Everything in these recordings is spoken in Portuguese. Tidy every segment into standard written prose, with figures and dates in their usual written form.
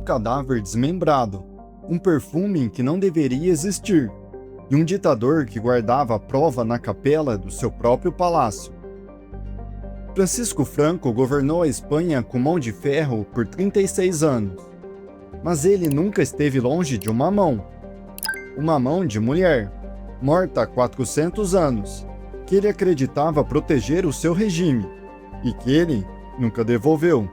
cadáver desmembrado, um perfume que não deveria existir, e um ditador que guardava a prova na capela do seu próprio palácio. Francisco Franco governou a Espanha com mão de ferro por 36 anos, mas ele nunca esteve longe de uma mão de mulher, morta há 400 anos, que ele acreditava proteger o seu regime, e que ele nunca devolveu.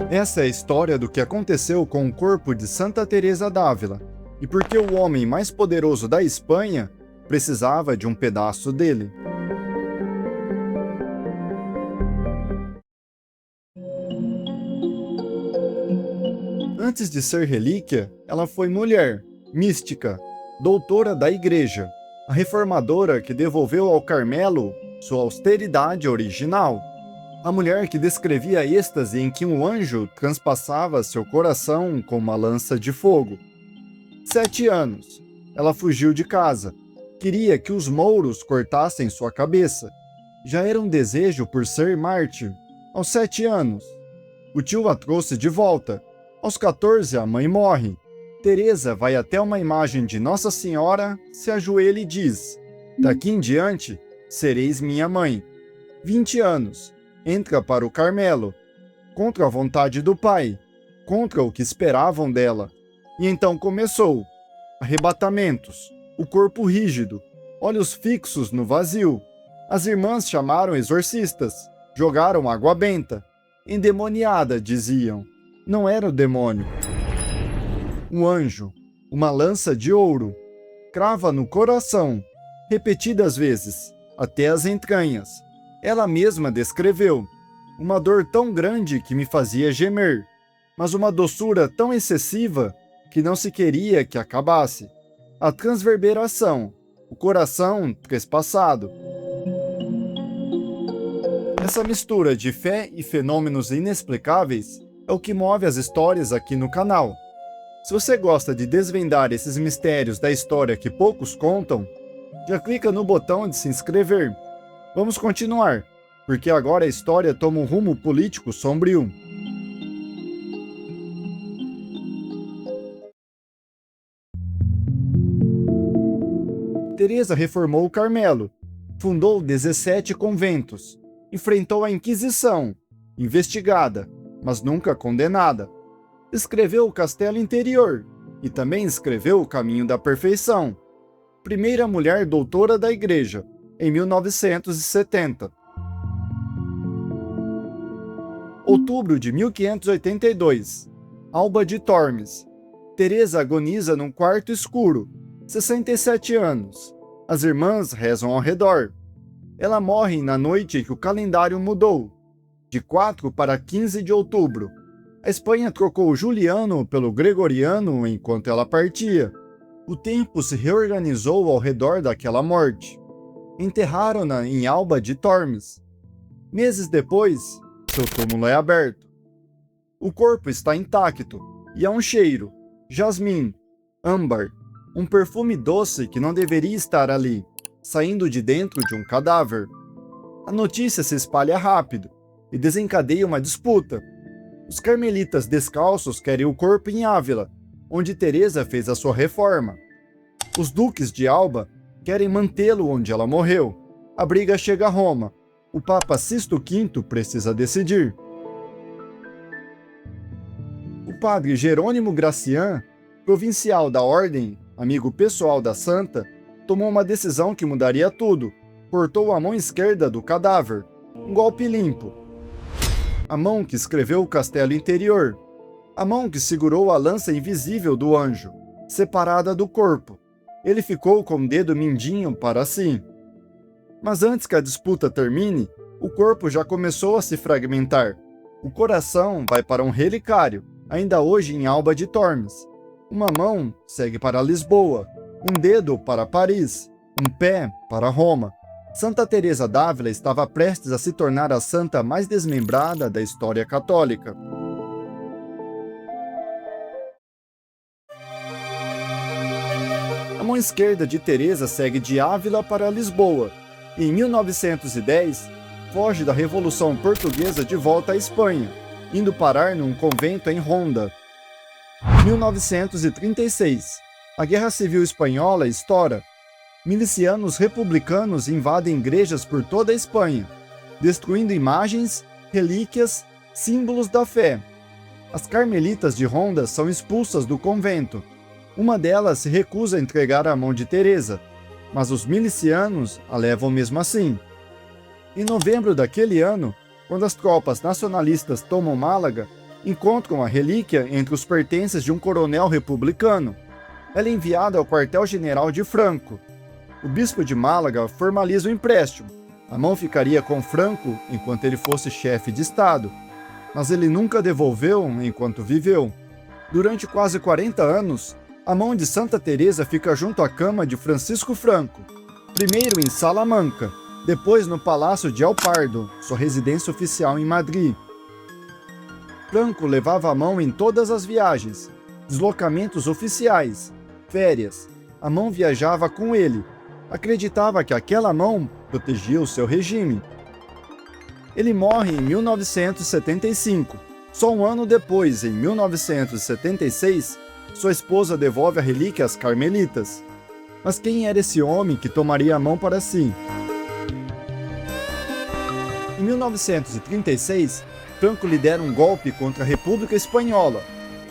Essa é a história do que aconteceu com o corpo de Santa Teresa d'Ávila, e por que o homem mais poderoso da Espanha precisava de um pedaço dele. Antes de ser relíquia, ela foi mulher, mística, doutora da Igreja, a reformadora que devolveu ao Carmelo sua austeridade original, a mulher que descrevia êxtase em que um anjo transpassava seu coração com uma lança de fogo. 7 anos. Ela fugiu de casa. Queria que os mouros cortassem sua cabeça. Já era um desejo por ser mártir. Aos 7 anos. O tio a trouxe de volta. Aos 14, a mãe morre. Teresa vai até uma imagem de Nossa Senhora, se ajoelha e diz: "Daqui em diante, sereis minha mãe." 20 anos. Entra para o Carmelo, contra a vontade do pai, contra o que esperavam dela. E então começou. Arrebatamentos, o corpo rígido, olhos fixos no vazio. As irmãs chamaram exorcistas, jogaram água benta. Endemoniada, diziam. Não era o demônio. Um anjo, uma lança de ouro, crava no coração, repetidas vezes, até as entranhas. Ela mesma descreveu, uma dor tão grande que me fazia gemer, mas uma doçura tão excessiva que não se queria que acabasse. A transverberação, o coração trespassado. Essa mistura de fé e fenômenos inexplicáveis é o que move as histórias aqui no canal. Se você gosta de desvendar esses mistérios da história que poucos contam, já clica no botão de se inscrever. Vamos continuar, porque agora a história toma um rumo político sombrio. Teresa reformou o Carmelo, fundou 17 conventos, enfrentou a Inquisição, investigada, mas nunca condenada. Escreveu o Castelo Interior e também escreveu O Caminho da Perfeição. Primeira mulher doutora da Igreja, em 1970. Outubro de 1582. Alba de Tormes. Teresa agoniza num quarto escuro. 67 anos. As irmãs rezam ao redor. Ela morre na noite que o calendário mudou, de 4 para 15 de outubro. A Espanha trocou o juliano pelo gregoriano enquanto ela partia. O tempo se reorganizou ao redor daquela morte. Enterraram-na em Alba de Tormes. Meses depois, seu túmulo é aberto. O corpo está intacto e há um cheiro, jasmim, âmbar, um perfume doce que não deveria estar ali, saindo de dentro de um cadáver. A notícia se espalha rápido e desencadeia uma disputa. Os carmelitas descalços querem o corpo em Ávila, onde Teresa fez a sua reforma. Os duques de Alba querem mantê-lo onde ela morreu. A briga chega a Roma. O Papa Sisto V precisa decidir. O padre Jerônimo Gracian, provincial da Ordem, amigo pessoal da Santa, tomou uma decisão que mudaria tudo. Cortou a mão esquerda do cadáver. Um golpe limpo. A mão que escreveu o Castelo Interior. A mão que segurou a lança invisível do anjo, separada do corpo. Ele ficou com o dedo mindinho para si. Mas antes que a disputa termine, o corpo já começou a se fragmentar. O coração vai para um relicário, ainda hoje em Alba de Tormes. Uma mão segue para Lisboa, um dedo para Paris, um pé para Roma. Santa Teresa d'Ávila estava prestes a se tornar a santa mais desmembrada da história católica. A mão esquerda de Teresa segue de Ávila para Lisboa, e em 1910 foge da Revolução Portuguesa de volta à Espanha, indo parar num convento em Ronda. 1936. A Guerra Civil Espanhola estoura. Milicianos republicanos invadem igrejas por toda a Espanha, destruindo imagens, relíquias, símbolos da fé. As carmelitas de Ronda são expulsas do convento. Uma delas se recusa a entregar a mão de Teresa, mas os milicianos a levam mesmo assim. Em novembro daquele ano, quando as tropas nacionalistas tomam Málaga, encontram a relíquia entre os pertences de um coronel republicano. Ela é enviada ao quartel-general de Franco. O bispo de Málaga formaliza o empréstimo. A mão ficaria com Franco enquanto ele fosse chefe de Estado, mas ele nunca devolveu enquanto viveu. Durante quase 40 anos, a mão de Santa Teresa fica junto à cama de Francisco Franco, primeiro em Salamanca, depois no Palácio de El Pardo, sua residência oficial em Madrid. Franco levava a mão em todas as viagens, deslocamentos oficiais, férias. A mão viajava com ele. Acreditava que aquela mão protegia o seu regime. Ele morre em 1975. Só um ano depois, em 1976, sua esposa devolve a relíquia às carmelitas. Mas quem era esse homem que tomaria a mão para si? Em 1936, Franco lidera um golpe contra a República Espanhola.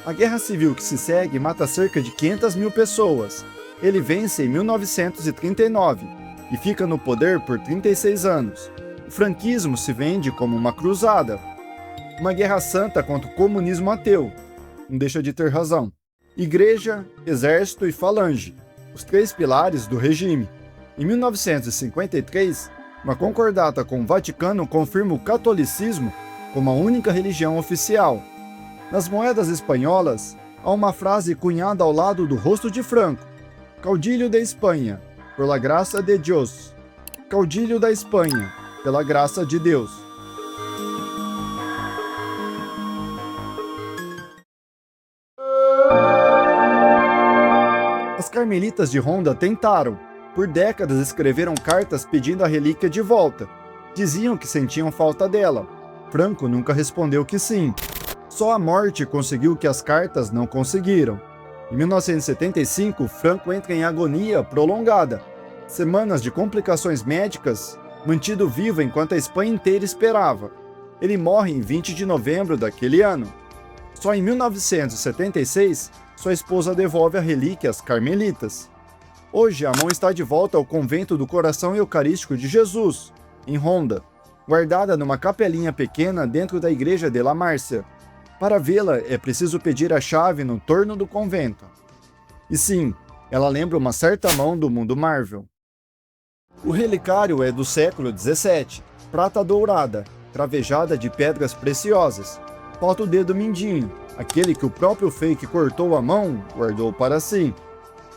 A guerra civil que se segue mata cerca de 500 mil pessoas. Ele vence em 1939 e fica no poder por 36 anos. O franquismo se vende como uma cruzada, uma guerra santa contra o comunismo ateu. Não deixa de ter razão. Igreja, exército e falange, os três pilares do regime. Em 1953, uma concordata com o Vaticano confirma o catolicismo como a única religião oficial. Nas moedas espanholas, há uma frase cunhada ao lado do rosto de Franco: Caudilho da Espanha, por la graça de Dios. Caudilho da Espanha, pela graça de Deus. As carmelitas de Ronda tentaram. Por décadas escreveram cartas pedindo a relíquia de volta. Diziam que sentiam falta dela. Franco nunca respondeu que sim. Só a morte conseguiu que as cartas não conseguiram. Em 1975, Franco entra em agonia prolongada. Semanas de complicações médicas, mantido vivo enquanto a Espanha inteira esperava. Ele morre em 20 de novembro daquele ano. Só em 1976, sua esposa devolve a relíquia às carmelitas. Hoje, a mão está de volta ao convento do Coração Eucarístico de Jesus, em Ronda, guardada numa capelinha pequena dentro da igreja de La Márcia. Para vê-la, é preciso pedir a chave no torno do convento. E sim, ela lembra uma certa mão do mundo Marvel. O relicário é do século XVII, prata dourada, travejada de pedras preciosas. Falta o dedo mindinho, aquele que o próprio Frei que cortou a mão guardou para si.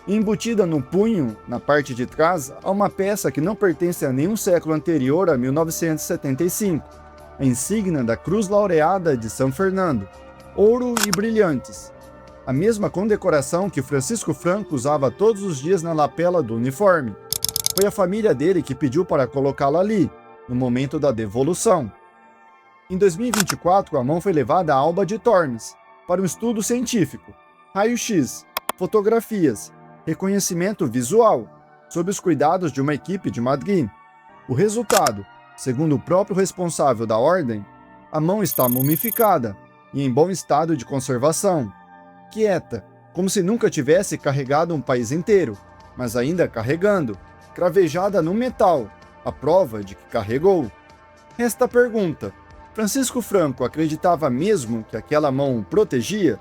Embutida no punho, na parte de trás, há uma peça que não pertence a nenhum século anterior a 1975, a insígnia da Cruz Laureada de São Fernando, ouro e brilhantes. A mesma condecoração que Francisco Franco usava todos os dias na lapela do uniforme. Foi a família dele que pediu para colocá-la ali, no momento da devolução. Em 2024, a mão foi levada à Alba de Tormes, para um estudo científico, raio-x, fotografias, reconhecimento visual, sob os cuidados de uma equipe de Madrid. O resultado, segundo o próprio responsável da ordem, a mão está mumificada e em bom estado de conservação, quieta, como se nunca tivesse carregado um país inteiro, mas ainda carregando, cravejada no metal, a prova de que carregou. Resta a pergunta: Francisco Franco acreditava mesmo que aquela mão o protegia?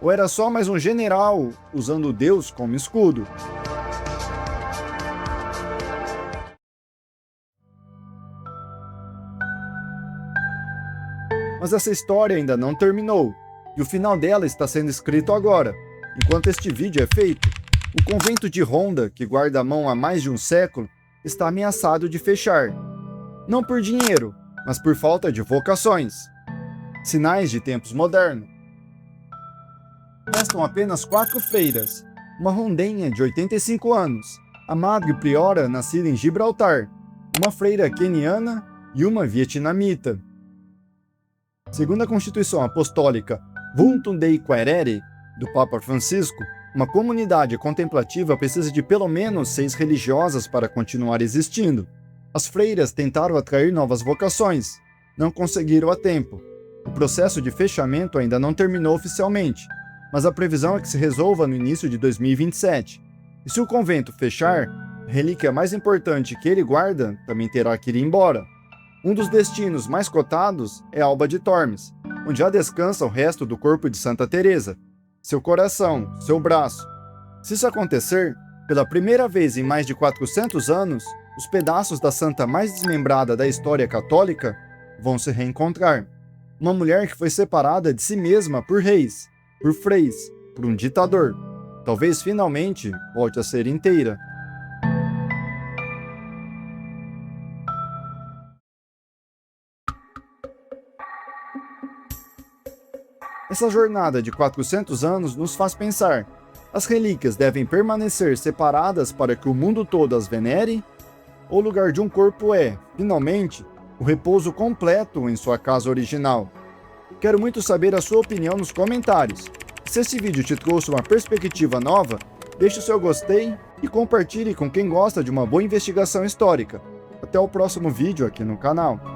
Ou era só mais um general usando Deus como escudo? Mas essa história ainda não terminou, e o final dela está sendo escrito agora, enquanto este vídeo é feito. O convento de Ronda, que guarda a mão há mais de um século, está ameaçado de fechar. Não por dinheiro, mas por falta de vocações. Sinais de tempos modernos. Restam apenas 4 freiras, uma rondenha de 85 anos, a madre priora nascida em Gibraltar, uma freira queniana e uma vietnamita. Segundo a Constituição Apostólica Vultum Dei Quaerere, do Papa Francisco, uma comunidade contemplativa precisa de pelo menos 6 religiosas para continuar existindo. As freiras tentaram atrair novas vocações, não conseguiram a tempo. O processo de fechamento ainda não terminou oficialmente, mas a previsão é que se resolva no início de 2027. E se o convento fechar, a relíquia mais importante que ele guarda também terá que ir embora. Um dos destinos mais cotados é Alba de Tormes, onde já descansa o resto do corpo de Santa Teresa, seu coração, seu braço. Se isso acontecer, pela primeira vez em mais de 400 anos, os pedaços da santa mais desmembrada da história católica vão se reencontrar. Uma mulher que foi separada de si mesma por reis, por freis, por um ditador. Talvez finalmente volte a ser inteira. Essa jornada de 400 anos nos faz pensar: as relíquias devem permanecer separadas para que o mundo todo as venere? Ou o lugar de um corpo é, finalmente, o repouso completo em sua casa original? Quero muito saber a sua opinião nos comentários. Se esse vídeo te trouxe uma perspectiva nova, deixe o seu gostei e compartilhe com quem gosta de uma boa investigação histórica. Até o próximo vídeo aqui no canal.